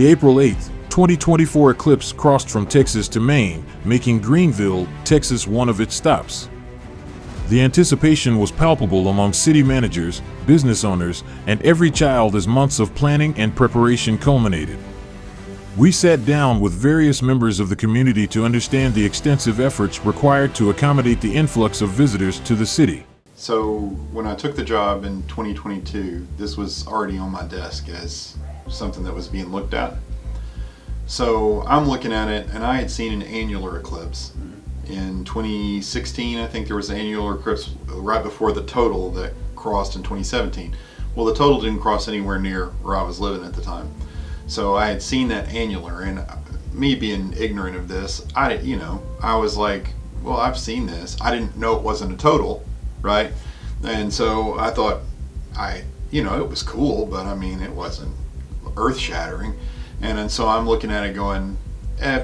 The April 8, 2024 Eclipse crossed from Texas to Maine, making Greenville, Texas one of its stops. The anticipation was palpable among city managers, business owners, and every child as months of planning and preparation culminated. We sat down with various members of the community to understand the extensive efforts required to accommodate the influx of visitors to the city. So when I took the job in 2022, this was already on my desk as something that was being looked at. So I'm looking at it, and I had seen an annular eclipse. In 2016, I think there was an annular eclipse right before the total that crossed in 2017. Well, the total didn't cross anywhere near where I was living at the time. So I had seen that annular, and me being ignorant of this, I was like, well, I've seen this. I didn't know it wasn't a total, right? And so I thought, it was cool, but I mean, it wasn't earth-shattering. And so I'm looking at it going,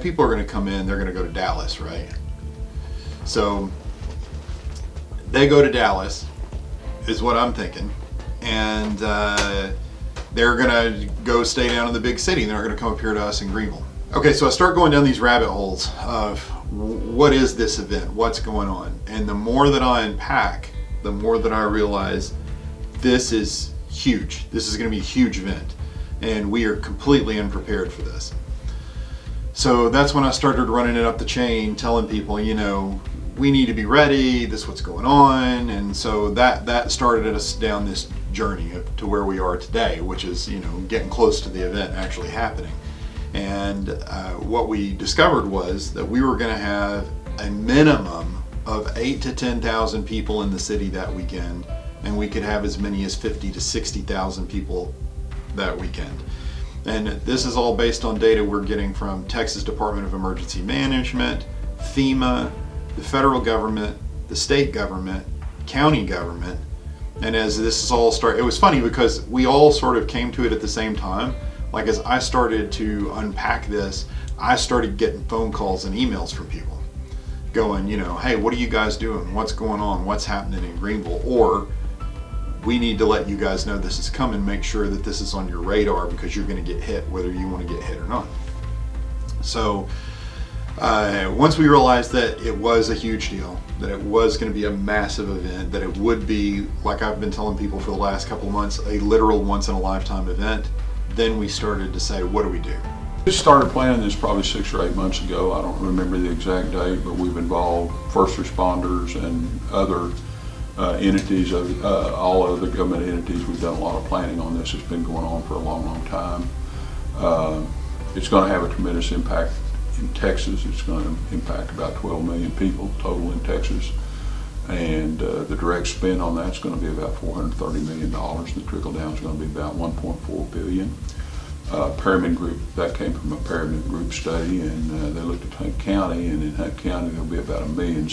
people are going to come in, they're going to go to Dallas, right? So they go to Dallas, is what I'm thinking, and they're going to go stay down in the big city, and they're going to come up here to us in Greenville. Okay, so I start going down these rabbit holes of what is this event, what's going on, and the more that I unpack, the more that I realize this is huge. This is going to be a huge event, and we are completely unprepared for this. So that's when I started running it up the chain, telling people, we need to be ready, this is what's going on. And so that started us down this journey to where we are today, which is, getting close to the event actually happening. And what we discovered was that we were going to have a minimum of 8,000 to 10,000 people in the city that weekend, and we could have as many as 50,000 to 60,000 people that weekend. And this is all based on data we're getting from Texas Department of Emergency Management, FEMA, the federal government, the state government, county government. And as this is all started, it was funny because we all sort of came to it at the same time. Like as I started to unpack this, I started getting phone calls and emails from people going, hey, what are you guys doing? What's going on? What's happening in Greenville? Or we need to let you guys know this is coming. Make sure that this is on your radar because you're going to get hit, whether you want to get hit or not. So once we realized that it was a huge deal, that it was going to be a massive event, that it would be, like I've been telling people for the last couple of months, a literal once-in-a-lifetime event, then we started to say, what do we do? We started planning this probably 6 or 8 months ago. I don't remember the exact date, but we've involved first responders and other entities, all other government entities. We've done a lot of planning on this. It's been going on for a long, long time. It's going to have a tremendous impact in Texas. It's going to impact about 12 million people total in Texas. And the direct spend on that's going to be about $430 million. The trickle down is going to be about $1.4 billion. Pyramid Group, that came from a Pyramid Group study, and they looked at Hunt County, and in Hunt County there'll be about $1.6 million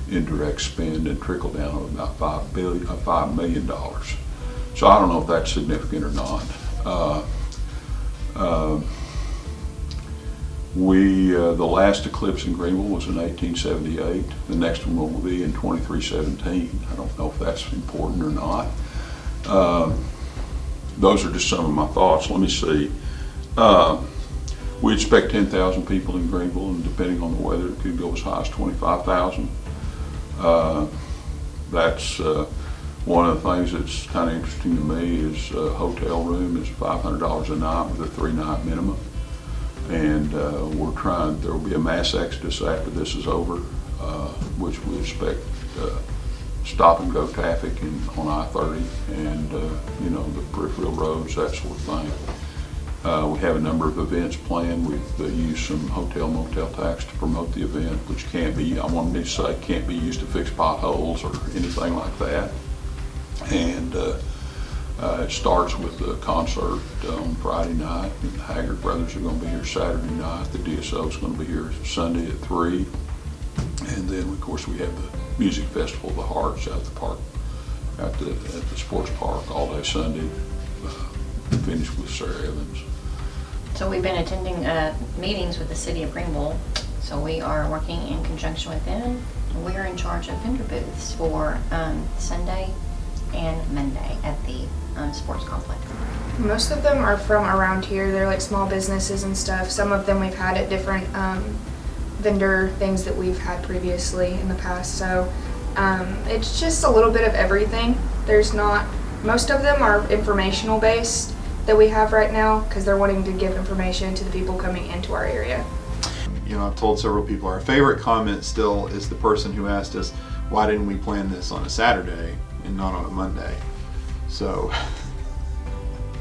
in direct spend and trickle down of about $5 million. So I don't know if that's significant or not. The last eclipse in Greenville was in 1878. The next one will be in 2317. I don't know if that's important or not. Those are just some of my thoughts. Let me see. We expect 10,000 people in Greenville, and depending on the weather, it could go as high as 25,000. That's one of the things that's kind of interesting to me is a hotel room is $500 a night with a 3-night minimum. And we're trying, there will be a mass exodus after this is over, which we expect stop and go traffic on I-30 and the peripheral roads, that sort of thing. We have a number of events planned. We've used some hotel motel tax to promote the event, which can't be, I want to say, can't be used to fix potholes or anything like that. And it starts with the concert on Friday night. And the Haggard Brothers are going to be here Saturday night. The DSO is going to be here Sunday at 3. And then, of course, we have the Music Festival of the Hearts at the park, at the sports park all day Sunday. Finish with Sarah Evans. So we've been attending meetings with the City of Greenville. So we are working in conjunction with them. We are in charge of vendor booths for Sunday, and Monday at the sports complex. Most of them are from around here. They're like small businesses and stuff. Some of them we've had at different vendor things that we've had previously in the past. So it's just a little bit of everything. Most of them are informational based that we have right now because they're wanting to give information to the people coming into our area. You know, I've told several people our favorite comment still is the person who asked us, why didn't we plan this on a Saturday and not on a Monday? So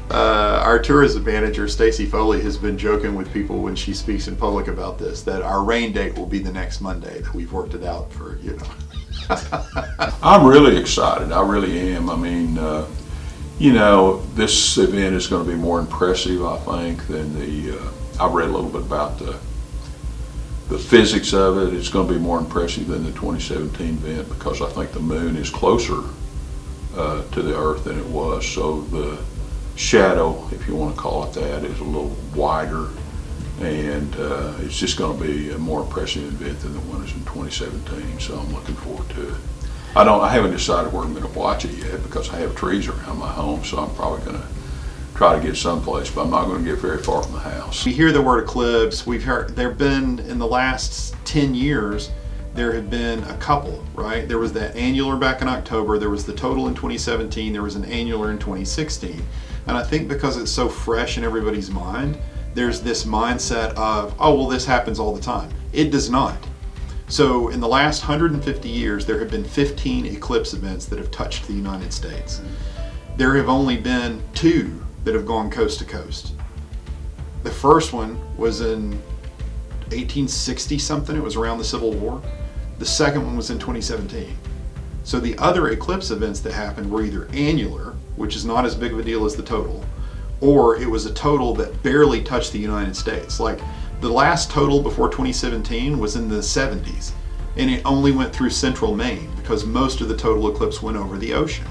our tourism manager, Stacy Foley, has been joking with people when she speaks in public about this, that our rain date will be the next Monday, that we've worked it out for, you know. I'm really excited. I really am. I mean, you know, this event is going to be more impressive, I think, than I've read a little bit about the physics of it. It's going to be more impressive than the 2017 event because I think the moon is closer to the Earth than it was. So the shadow, if you want to call it that, is a little wider, and it's just going to be a more impressive event than the one that was in 2017. So I'm looking forward to it. I haven't decided where I'm going to watch it yet because I have trees around my home, so I'm probably going to try to get someplace, but I'm not going to get very far from the house. We hear the word eclipse. We've heard there have been, in the last 10 years, there have been a couple, right? There was that annular back in October, there was the total in 2017, there was an annular in 2016. And I think because it's so fresh in everybody's mind, there's this mindset of, oh, well, this happens all the time. It does not. So in the last 150 years, there have been 15 eclipse events that have touched the United States. There have only been 2 that have gone coast to coast. The first one was in 1860 something, it was around the Civil War. The second one was in 2017. So the other eclipse events that happened were either annular, which is not as big of a deal as the total, or it was a total that barely touched the United States. Like the last total before 2017 was in the 70s, and it only went through central Maine because most of the total eclipse went over the ocean.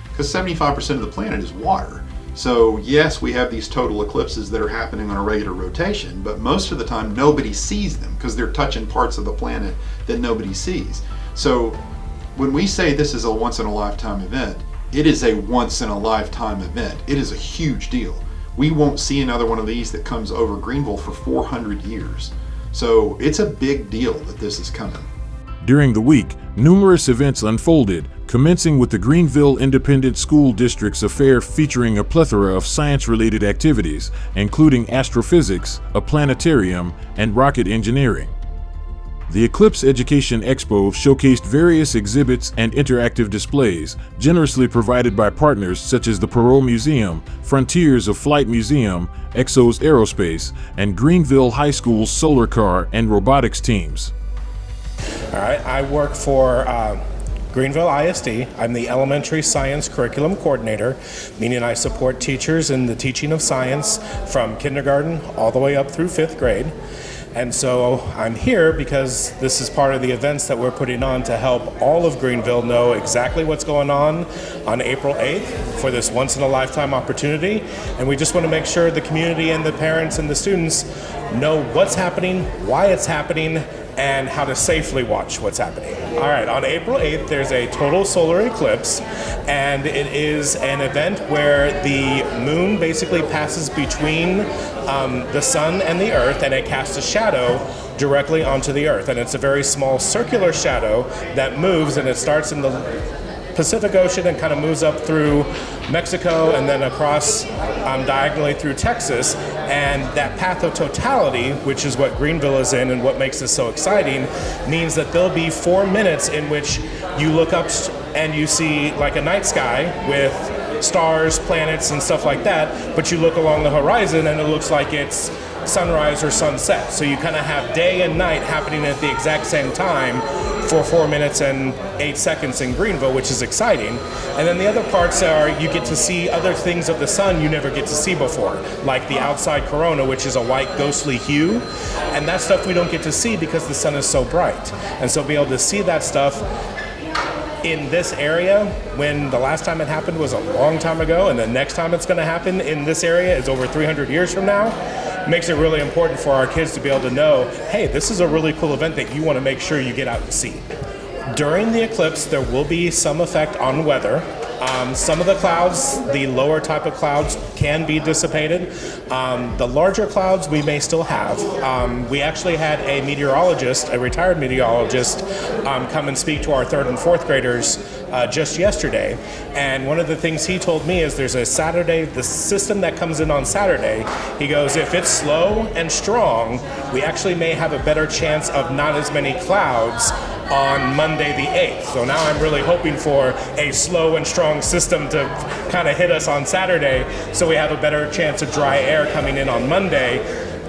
Because 75% of the planet is water. So yes, we have these total eclipses that are happening on a regular rotation, but most of the time nobody sees them because they're touching parts of the planet that nobody sees. So when we say this is a once-in-a-lifetime event, it is a once-in-a-lifetime event. It is a huge deal. We won't see another one of these that comes over Greenville for 400 years. So it's a big deal that this is coming. During the week, numerous events unfolded, commencing with the Greenville Independent School District's affair featuring a plethora of science-related activities, including astrophysics, a planetarium, and rocket engineering. The Eclipse Education Expo showcased various exhibits and interactive displays, generously provided by partners such as the Perot Museum, Frontiers of Flight Museum, Exos Aerospace, and Greenville High School's solar car and robotics teams. All right, I work for Greenville ISD. I'm the Elementary Science Curriculum Coordinator, meaning I support teachers in the teaching of science from kindergarten all the way up through 5th grade. And so I'm here because this is part of the events that we're putting on to help all of Greenville know exactly what's going on April 8th for this once-in-a-lifetime opportunity. And we just want to make sure the community and the parents and the students know what's happening, why it's happening, and how to safely watch what's happening. All right, on April 8th, there's a total solar eclipse, and it is an event where the moon basically passes between the sun and the earth, and it casts a shadow directly onto the earth. And it's a very small circular shadow that moves, and it starts in the Pacific Ocean and kind of moves up through Mexico and then across diagonally through Texas. And that path of totality, which is what Greenville is in and what makes this so exciting, means that there'll be 4 minutes in which you look up and you see like a night sky with stars, planets, and stuff like that, but you look along the horizon and it looks like it's sunrise or sunset. So you kind of have day and night happening at the exact same time for 4 minutes and 8 seconds in Greenville, which is exciting. And then the other parts are you get to see other things of the sun you never get to see before, like the outside corona, which is a white ghostly hue. And that stuff we don't get to see because the sun is so bright. And so be able to see that stuff in this area when the last time it happened was a long time ago, and the next time it's going to happen in this area is over 300 years from now, makes it really important for our kids to be able to know, hey, this is a really cool event that you want to make sure you get out and see. During the eclipse, there will be some effect on weather. Some of the clouds, the lower type of clouds, can be dissipated. The larger clouds we may still have. We actually had a meteorologist, a retired meteorologist, come and speak to our 3rd and 4th graders just yesterday. And one of the things he told me is there's a Saturday, the system that comes in on Saturday, he goes, if it's slow and strong, we actually may have a better chance of not as many clouds on Monday the 8th. So now I'm really hoping for a slow and strong system to kind of hit us on Saturday, so we have a better chance of dry air coming in on Monday,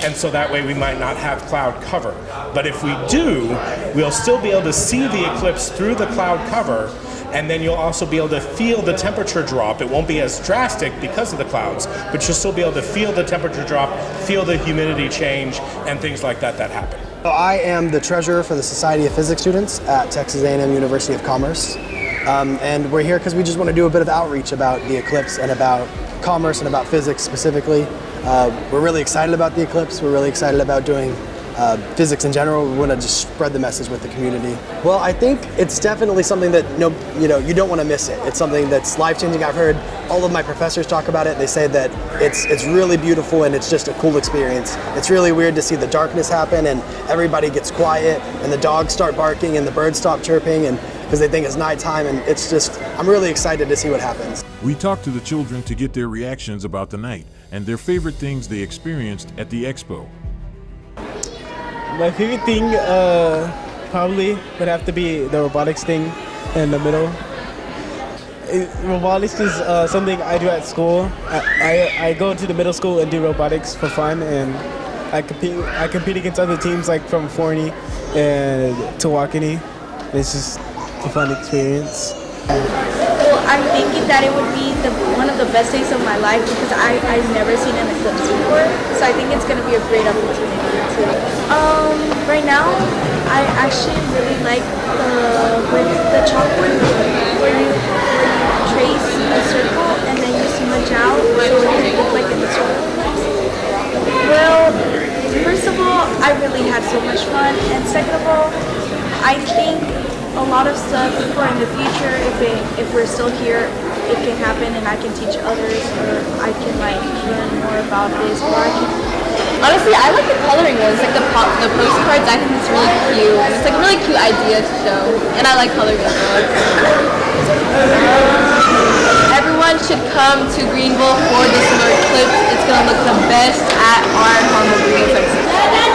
and so that way we might not have cloud cover. But if we do, we'll still be able to see the eclipse through the cloud cover, and then you'll also be able to feel the temperature drop. It won't be as drastic because of the clouds, but you'll still be able to feel the temperature drop, feel the humidity change, and things like that happen. So I am the treasurer for the Society of Physics Students at Texas A&M University of Commerce. And we're here because we just want to do a bit of outreach about the eclipse and about commerce and about physics specifically. We're really excited about the eclipse. We're really excited about doing physics in general. We want to just spread the message with the community. Well, I think it's definitely something that you don't want to miss it. It's something that's life-changing. I've heard all of my professors talk about it. They say that it's really beautiful and it's just a cool experience. It's really weird to see the darkness happen and everybody gets quiet and the dogs start barking and the birds stop chirping and because they think it's nighttime, and it's just, I'm really excited to see what happens. We talked to the children to get their reactions about the night and their favorite things they experienced at the expo. My favorite thing probably would have to be the robotics thing in the middle. Robotics is something I do at school. I go to the middle school and do robotics for fun, and I compete against other teams like from Forney and Tawakoni. It's just a fun experience. Well, I'm thinking that it would be one of the best days of my life because I've never seen an eclipse before, so I think it's going to be a great opportunity too. Right now, I actually really like the chalkboard where you trace a circle and then you smudge out so it can look like in the circle. Well, first of all, I really had so much fun, and second of all, I think a lot of stuff for in the future, if we're still here, it can happen and I can teach others, or I can like learn more about this, or I can... Honestly, I like the coloring ones, like the postcards. I think it's really cute. It's like a really cute idea to show, and I like coloring as well. Everyone should come to Greenville for the solar eclipse. It's gonna look the best at our Greenville, Texas.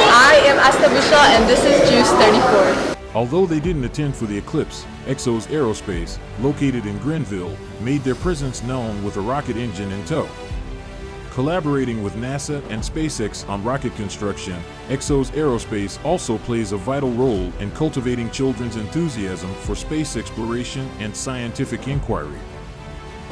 I am Asta Bushra, and this is GEUS 34. Although they didn't attend for the eclipse, Exos Aerospace, located in Greenville, made their presence known with a rocket engine in tow. Collaborating with NASA and SpaceX on rocket construction, Exos Aerospace also plays a vital role in cultivating children's enthusiasm for space exploration and scientific inquiry.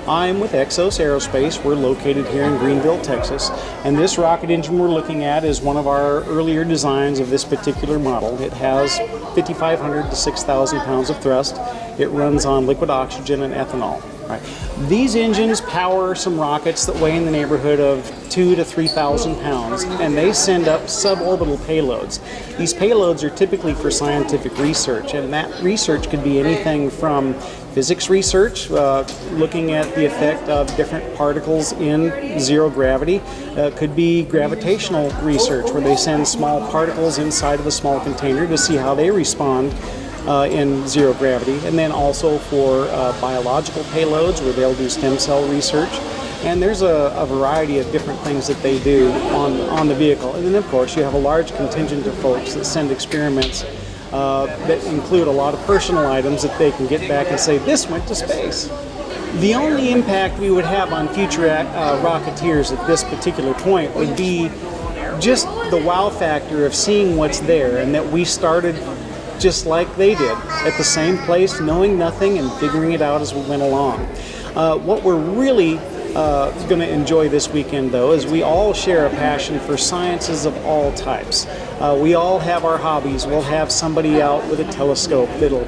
I'm with Exos Aerospace. We're located here in Greenville, Texas, and this rocket engine we're looking at is one of our earlier designs of this particular model. It has 5,500 to 6,000 pounds of thrust. It runs on liquid oxygen and ethanol. Right. These engines power some rockets that weigh in the neighborhood of 2,000 to 3,000 pounds, and they send up suborbital payloads. These payloads are typically for scientific research, and that research could be anything from physics research, looking at the effect of different particles in zero gravity. Could be gravitational research, where they send small particles inside of a small container to see how they respond in zero gravity, and then also for biological payloads where they'll do stem cell research. And there's a variety of different things that they do on the vehicle. And then of course you have a large contingent of folks that send experiments that include a lot of personal items that they can get back and say, this went to space. The only impact we would have on future Rocketeers at this particular point would be just the wow factor of seeing what's there, and that we started just like they did, at the same place, knowing nothing and figuring it out as we went along. What we're really going to enjoy this weekend, though, is we all share a passion for sciences of all types. We all have our hobbies. We'll have somebody out with a telescope that'll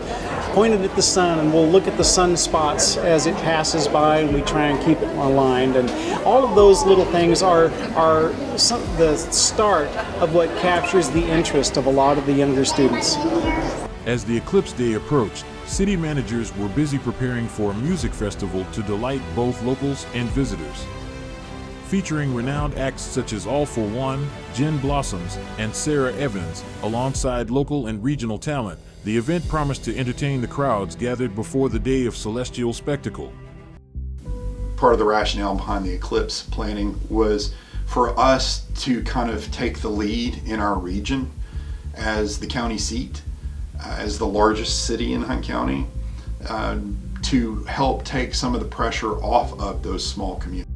point it at the sun, and we'll look at the sunspots as it passes by, and we try and keep it aligned. And all of those little things are the start of what captures the interest of a lot of the younger students. As the eclipse day approached, city managers were busy preparing for a music festival to delight both locals and visitors. Featuring renowned acts such as All for One, Jen Blossoms, and Sarah Evans, alongside local and regional talent, the event promised to entertain the crowds gathered before the day of celestial spectacle. Part of the rationale behind the Eclipse planning was for us to kind of take the lead in our region as the county seat, as the largest city in Hunt County, to help take some of the pressure off of those small communities.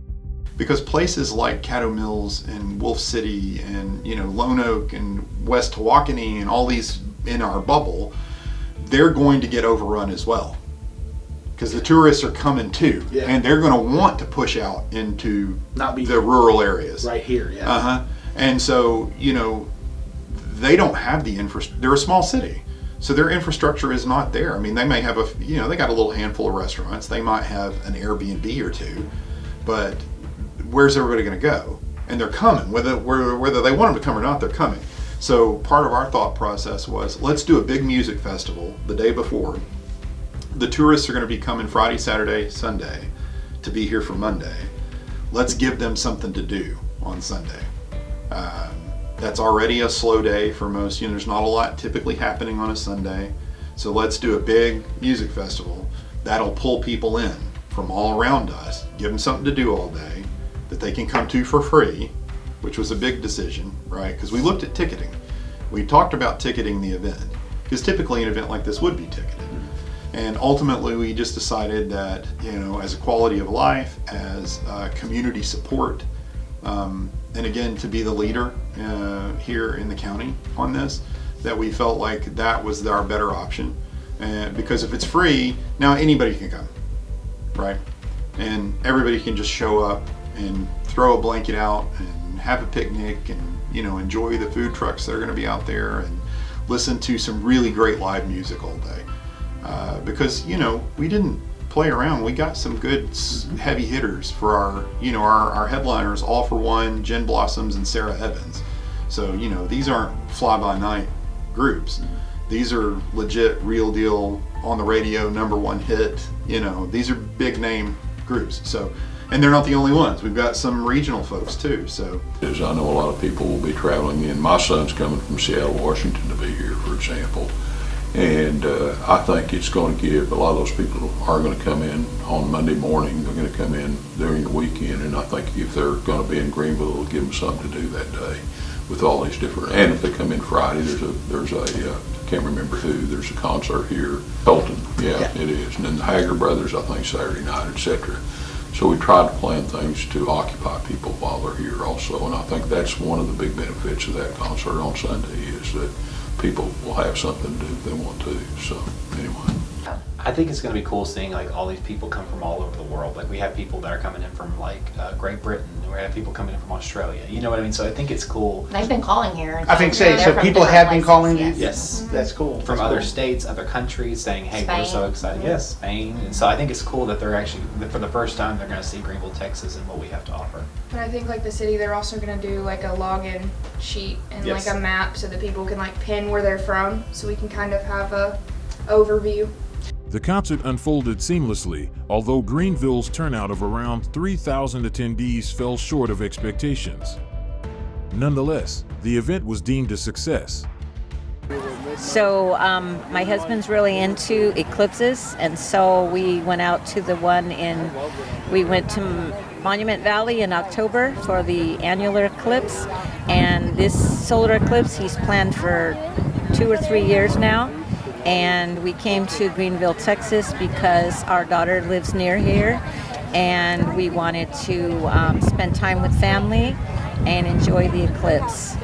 Because places like Caddo Mills and Wolf City and Lone Oak and West Tawakanee and all these in our bubble, they're going to get overrun as well. Because the tourists are coming too, and they're going to want to push out into the rural areas. Right here, yeah. And so, they don't have the infrastructure. They're a small city, so their infrastructure is not there. I mean, they may have they got a little handful of restaurants. They might have an Airbnb or two, but where's everybody going to go? And they're coming, whether they want them to come or not, they're coming. So part of our thought process was, let's do a big music festival the day before. The tourists are going to be coming Friday, Saturday, Sunday to be here for Monday. Let's give them something to do on Sunday. That's already a slow day for most. There's not a lot typically happening on a Sunday. So let's do a big music festival. That'll pull people in from all around us, give them something to do all day that they can come to for free, which was a big decision, right? Because we looked at ticketing. We talked about ticketing the event, because typically an event like this would be ticketed. And ultimately we just decided that, as a quality of life, as community support, and again, to be the leader here in the county on this, that we felt like that was our better option. And because if it's free, now anybody can come, right? And everybody can just show up and throw a blanket out and have a picnic and enjoy the food trucks that are going to be out there and listen to some really great live music all day. Because we didn't play around. We got some good heavy hitters for our headliners, All for One, Jen Blossoms, and Sarah Evans. So these aren't fly-by-night groups. These are legit, real deal, on the radio, #1 hit. These are big name groups. So, and they're not the only ones. We've got some regional folks too. So, as I know, a lot of people will be traveling in. My son's coming from Seattle, Washington to be here, for example. And I think it's going to give, a lot of those people are going to come in on Monday morning, they're going to come in during the weekend, and I think if they're going to be in Greenville, it'll give them something to do that day with all these different, and if they come in Friday, there's a I can't remember who, there's a concert here, Colton, yeah, it is, and then the Hager Brothers, I think Saturday night, etc. So we tried to plan things to occupy people while they're here also, and I think that's one of the big benefits of that concert on Sunday is that people will have something to do if they want to. So anyway, I think it's going to be cool seeing all these people come from all over the world. We have people that are coming in from Great Britain, and we have people coming in from Australia. You know what I mean? So I think it's cool. They've been calling here. I think so people have been calling you? Yes. That's cool. From other states, other countries saying, hey, we're so excited. Yes, Spain. And so I think it's cool that they're actually, for the first time, they're going to see Greenville, Texas and what we have to offer. And I think the city, they're also going to do a login sheet and a map so that people can pin where they're from, so we can kind of have a overview. The concert unfolded seamlessly, although Greenville's turnout of around 3,000 attendees fell short of expectations. Nonetheless, the event was deemed a success. So my husband's really into eclipses, and so we went out to we went to Monument Valley in October for the annular eclipse, and this solar eclipse he's planned for 2 or 3 years now. And we came to Greenville, Texas because our daughter lives near here, and we wanted to spend time with family and enjoy the eclipse.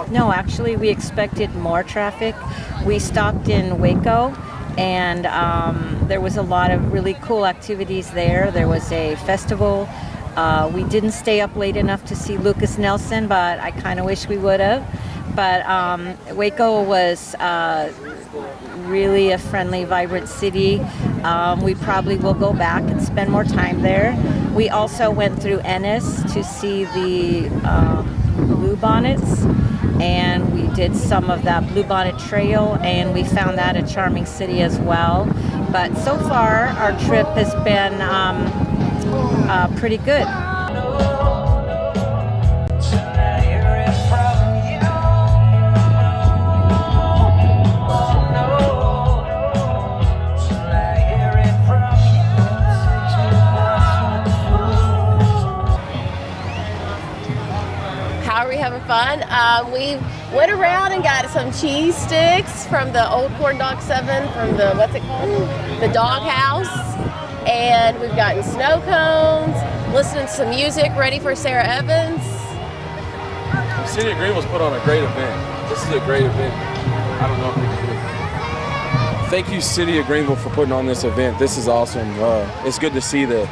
No, actually we expected more traffic. We stopped in Waco, and there was a lot of really cool activities there. There was a festival. We didn't stay up late enough to see Lucas Nelson, but I kind of wish we would have. But Waco was really a friendly, vibrant city. We probably will go back and spend more time there. We also went through Ennis to see the blue bonnets, and we did some of that Bluebonnet Trail, and we found that a charming city as well. But so far, our trip has been pretty good. How are we having fun? We went around and got some cheese sticks from the old Corn Dog 7 from the, what's it called? The Dog House. And we've gotten snow cones, listening to some music, ready for Sarah Evans. The City of Greenville's put on a great event. This is a great event. I don't know if we can do it. Thank you, City of Greenville, for putting on this event. This is awesome. It's good to see the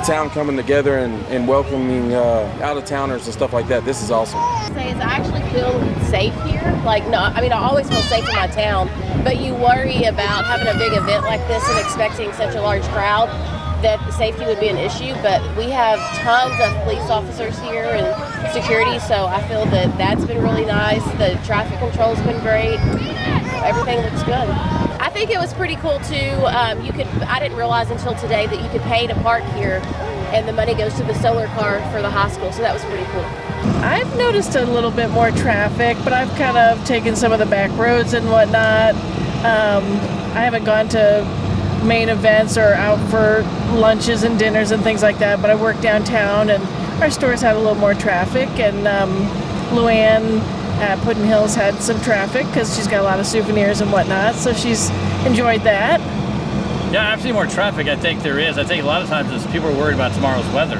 town coming together and welcoming out-of-towners and stuff like that. This is awesome. I actually feel safe here. Like, no, I mean, I always feel safe in my town, but you worry about having a big event like this and expecting such a large crowd that safety would be an issue. But we have tons of police officers here and security, so I feel that that's been really nice. The traffic control's been great. Everything looks good. I think it was pretty cool too. I didn't realize until today that you could pay to park here, and the money goes to the solar car for the hospital. So that was pretty cool. I've noticed a little bit more traffic, but I've kind of taken some of the back roads and whatnot. I haven't gone to main events or out for lunches and dinners and things like that, but I work downtown, and our stores had a little more traffic, and Luann at Puddin Hills had some traffic because she's got a lot of souvenirs and whatnot, so she's enjoyed that. Yeah, I've seen more traffic. I think there is. I think a lot of times is people are worried about tomorrow's weather.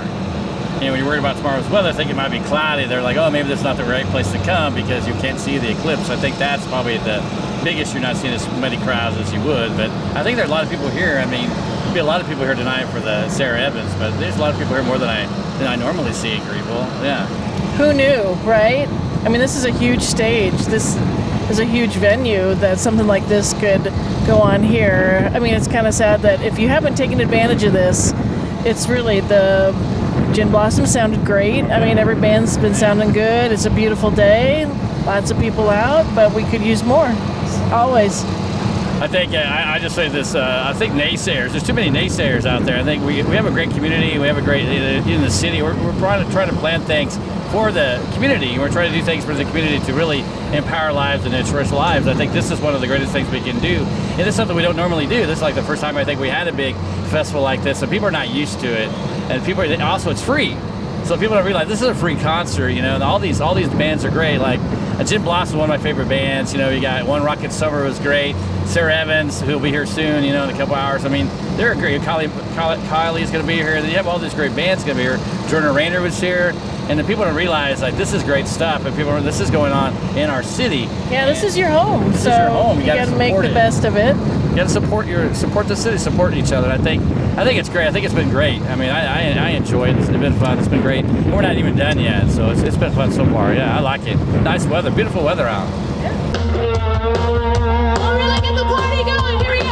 You know, when you're worried about tomorrow's weather, I think it might be cloudy. They're like, oh, maybe that's not the right place to come because you can't see the eclipse. I think that's probably the big issue, not seeing as many crowds as you would. But I think there are a lot of people here. I mean, there'll be a lot of people here tonight for the Sarah Evans, but there's a lot of people here more than I normally see in Greenville. Yeah. Who knew, right? I mean, this is a huge stage. This is a huge venue that something like this could go on here. I mean, it's kind of sad that if you haven't taken advantage of this, it's really the Gin Blossom sounded great. I mean, every band's been sounding good. It's a beautiful day. Lots of people out, but we could use more. Always. I think, I just say this, I think naysayers, there's too many naysayers out there. I think we have a great community, we have a great, in the city, we're trying to plan things for the community. We're trying to do things for the community to really empower lives and enrich lives. I think this is one of the greatest things we can do. And it's something we don't normally do. This is like the first time I think we had a big festival like this, and people are not used to it. And people, also it's free. So people don't realize this is a free concert, you know, and all these bands are great. Like Gin Blossom is one of my favorite bands. You know, you got One Rocket Summer was great. Sarah Evans, who'll be here soon, you know, in a couple hours. I mean, they're great. Kylie's going to be here. You have all these great bands going to be here. Jordan Rainer was here. And the people don't realize, like, this is great stuff. And people, this is going on in our city. Yeah, this is your home. This is your home. You got to make the best of it. You got to support the city, support each other. I think it's great. I think it's been great. I mean, I enjoy it. It's been fun. It's been great. And we're not even done yet, so it's been fun so far. Yeah, I like it. Nice weather, beautiful weather out. All right, let's get the party going. Here we go.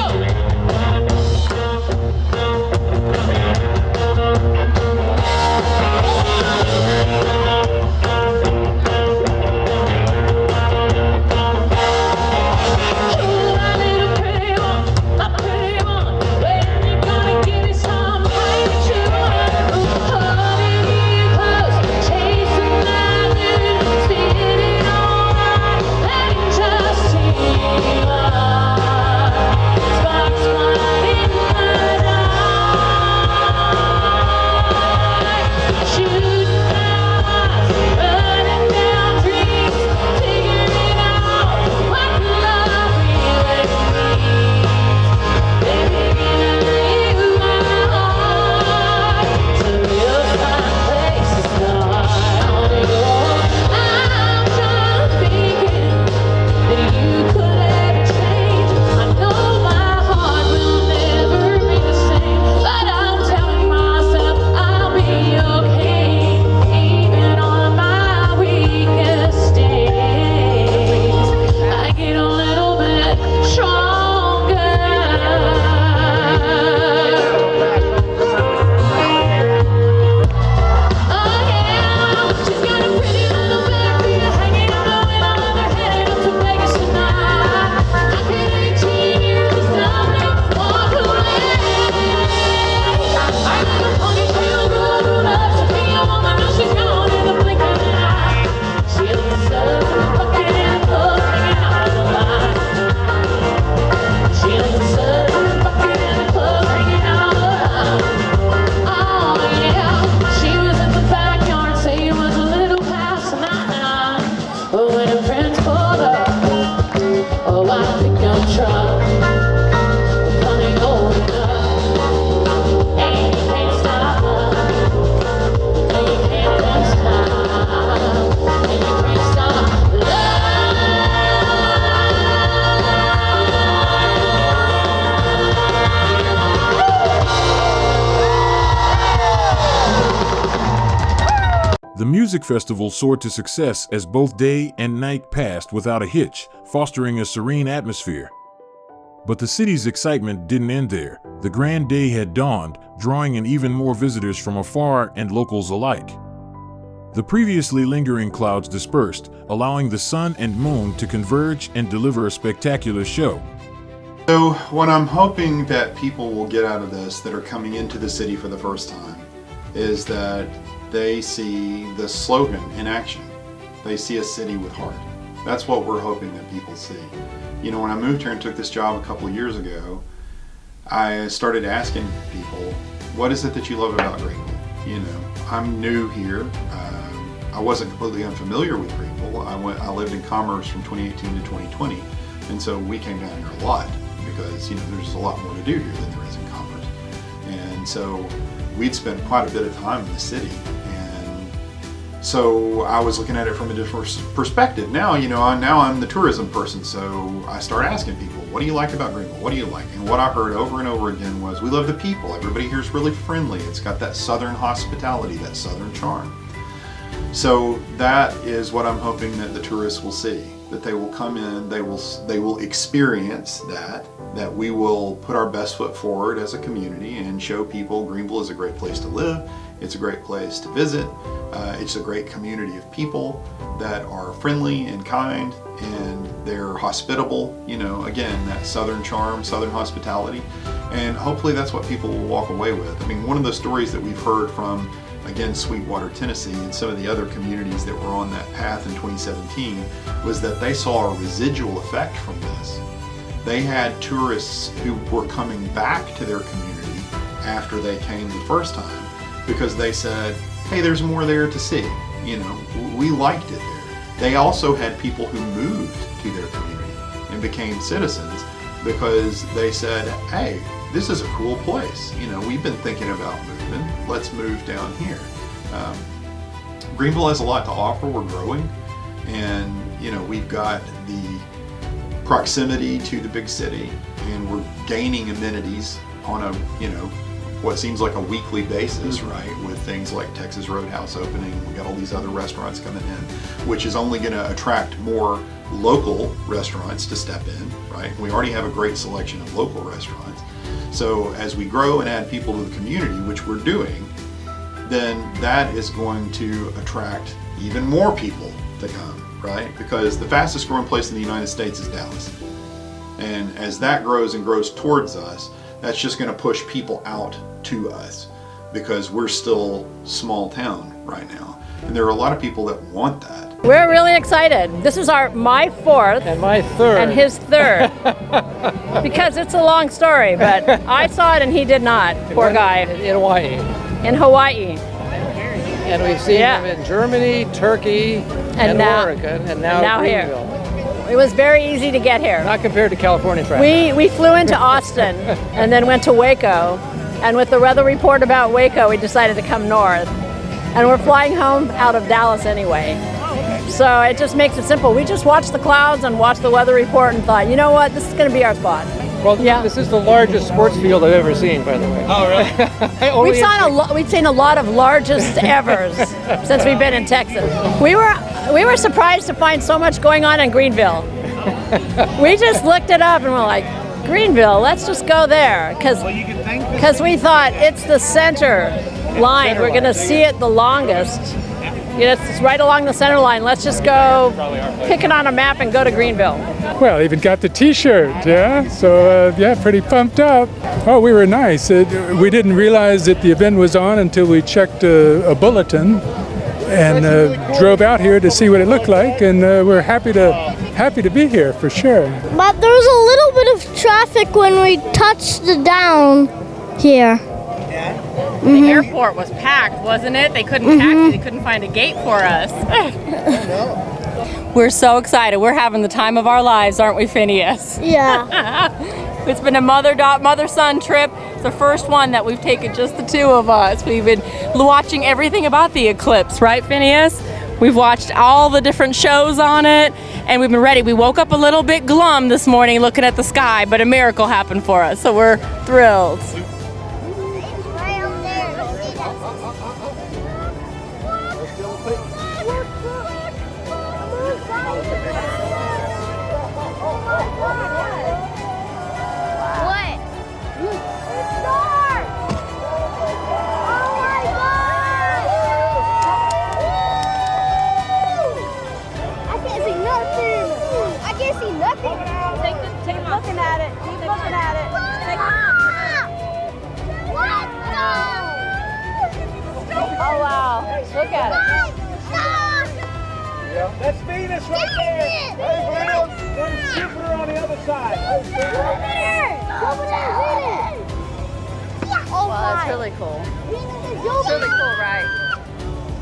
The music festival soared to success as both day and night passed without a hitch, fostering a serene atmosphere. But the city's excitement didn't end there. The grand day had dawned, drawing in even more visitors from afar and locals alike. The previously lingering clouds dispersed, allowing the sun and moon to converge and deliver a spectacular show. So what I'm hoping that people will get out of this that are coming into the city for the first time is that they see the slogan in action. They see a city with heart. That's what we're hoping that people see. You know, when I moved here and took this job a couple of years ago, I started asking people, what is it that you love about Greenville? You know, I'm new here. I wasn't completely unfamiliar with Greenville. I lived in Commerce from 2018 to 2020, and so we came down here a lot because, you know, there's a lot more to do here than there is in Commerce. And so we'd spent quite a bit of time in the city. And so I was looking at it from a different perspective. Now, you know, now I'm the tourism person, so I start asking people, what do you like about Greenville? What do you like? And what I heard over and over again was, we love the people. Everybody here is really friendly. It's got that southern hospitality, that southern charm. So that is what I'm hoping that the tourists will see, that they will come in, they will experience that we will put our best foot forward as a community and show people Greenville is a great place to live, it's a great place to visit, it's a great community of people that are friendly and kind and they're hospitable, you know, again, that southern charm, southern hospitality, and hopefully that's what people will walk away with. I mean, one of the stories that we've heard from, again, Sweetwater, Tennessee, and some of the other communities that were on that path in 2017 was that they saw a residual effect from this. They had tourists who were coming back to their community after they came the first time because they said, hey, there's more there to see. You know, we liked it there. They also had people who moved to their community and became citizens because they said, hey, this is a cool place. You know, we've been thinking about moving. Let's move down here. Greenville has a lot to offer. We're growing, and you know, we've got the proximity to the big city, and we're gaining amenities on a, you know, what seems like a weekly basis, right? With things like Texas Roadhouse opening, we got all these other restaurants coming in, which is only going to attract more local restaurants to step in, right? We already have a great selection of local restaurants. So as we grow and add people to the community, which we're doing, then that is going to attract even more people to come, right? Because the fastest growing place in the United States is Dallas. And as that grows and grows towards us, that's just going to push people out to us because we're still small town right now. And there are a lot of people that want that. We're really excited. This is my fourth. And my third. And his third. Because it's a long story, but I saw it and he did not. Poor guy. In Hawaii. In Hawaii. And we've seen him in Germany, Turkey, and Oregon, and now here. It was very easy to get here. Not compared to California traffic. We flew into Austin and then went to Waco. And with the weather report about Waco, we decided to come north. And we're flying home out of Dallas anyway. So it just makes it simple. We just watched the clouds and watched the weather report and thought, you know what, this is going to be our spot. Well, yeah. This is the largest sports field I've ever seen, by the way. Oh, really? We've seen a lot of largest evers since we've been in Texas. We were surprised to find so much going on in Greenville. We just looked it up and we're like, Greenville, let's just go there. Because we thought it's the center line. We're going to see it the longest. You know, it's right along the center line. Let's just go pick it on a map and go to Greenville. Well, even got the T-shirt, yeah. So, yeah, pretty pumped up. Oh, we were nice. We didn't realize that the event was on until we checked a bulletin and drove out here to see what it looked like. And we're happy to be here for sure. But there was a little bit of traffic when we touched the down here. The airport was packed, wasn't it? They couldn't taxi, they couldn't find a gate for us. We're so excited. We're having the time of our lives, aren't we, Phineas? Yeah. It's been a mother-son trip. It's the first one that we've taken just the two of us. We've been watching everything about the eclipse, right, Phineas? We've watched all the different shows on it, and we've been ready. We woke up a little bit glum this morning looking at the sky, but a miracle happened for us, so we're thrilled. Keep looking at it. Keep looking at it. Oh wow! Look at it. That's Venus right there. Hey, Venus. There's Jupiter on the other side. Oh wow, that's really cool. It's really cool, right?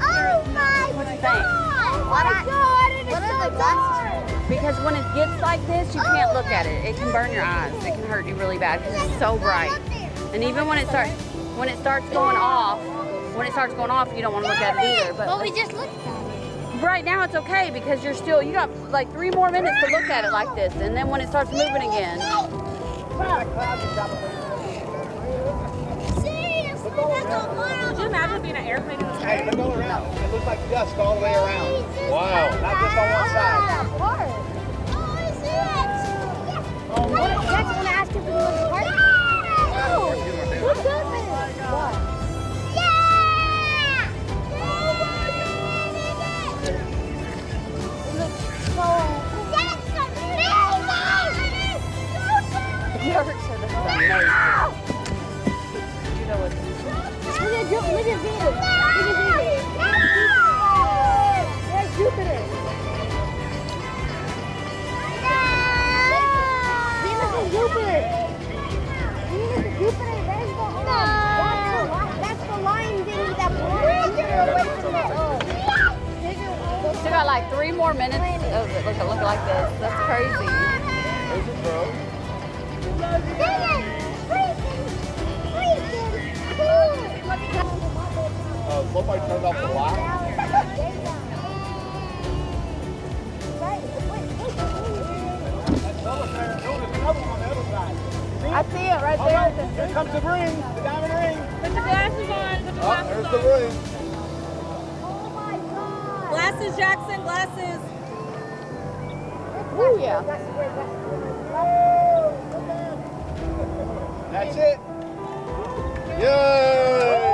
Oh my What do you think? God! What are the glasses? Because when it gets like this, you can't look at it. It can burn your eyes. It can hurt you really bad because it's so bright. And even when it starts going off, you don't want to look at it either. But we just looked at it. Right now it's okay because you got like 3 more minutes to look at it like this, and then when it starts moving again. Could you imagine being an airplane in the sky? Hey, look all around. It looks like dust all the way around. Wow. Not just on one side. That's when I asked if we were the park. Look at this. What? Yeah! That's amazing! Never said this is amazing. You know what? Look at Venus. Look at Venus. There's Jupiter. Venus and Jupiter. Venus and Jupiter. There's the that's the line thing that pulls Jupiter away from the Still got like 3 more minutes of it. Look like this. That's crazy. There's your bro. Somebody turned off the light. I see it right there. Here comes the ring, the diamond ring. Put your glasses on. There's the ring. Glasses, Jackson, glasses. Oh yeah. That's it. Yay!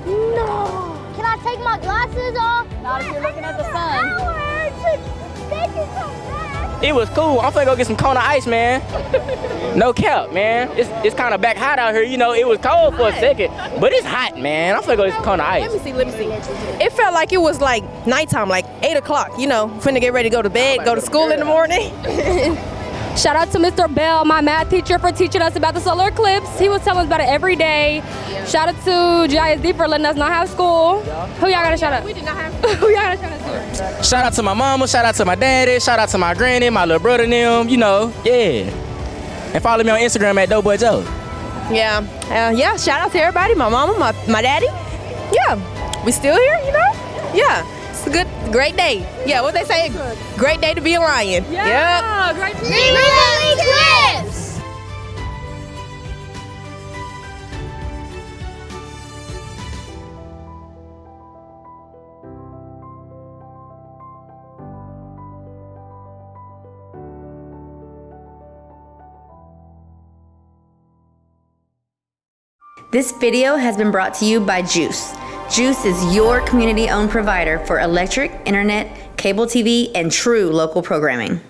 No. Can I take my glasses off? Not if you're looking at the sun. It was cool. I'm finna go get some Kona ice, man. No cap, man. It's kind of back hot out here. You know, it was cold for a second, but it's hot, man. I'm finna go get some Kona ice. Let me see. It felt like it was like nighttime, like 8 o'clock, you know, finna get ready to go to bed, go to school in the morning. Shout out to Mr. Bell, my math teacher, for teaching us about the solar eclipse. He was telling us about it every day. Shout out to GISD for letting us not have school. Who y'all gotta shout out? We did not have Who y'all gotta shout out to? Shout out to my mama, shout out to my daddy, shout out to my granny, my little brother and them, you know, yeah. And follow me on Instagram at Doughboy Joe. Yeah, shout out to everybody, my mama, my daddy. Yeah, we still here, you know? Yeah, it's a great day. Yeah, what they say, great day to be a lion. Yeah, Yep. great Eclipse! This video has been brought to you by GEUS. GEUS is your community-owned provider for electric, internet, cable TV, and true local programming.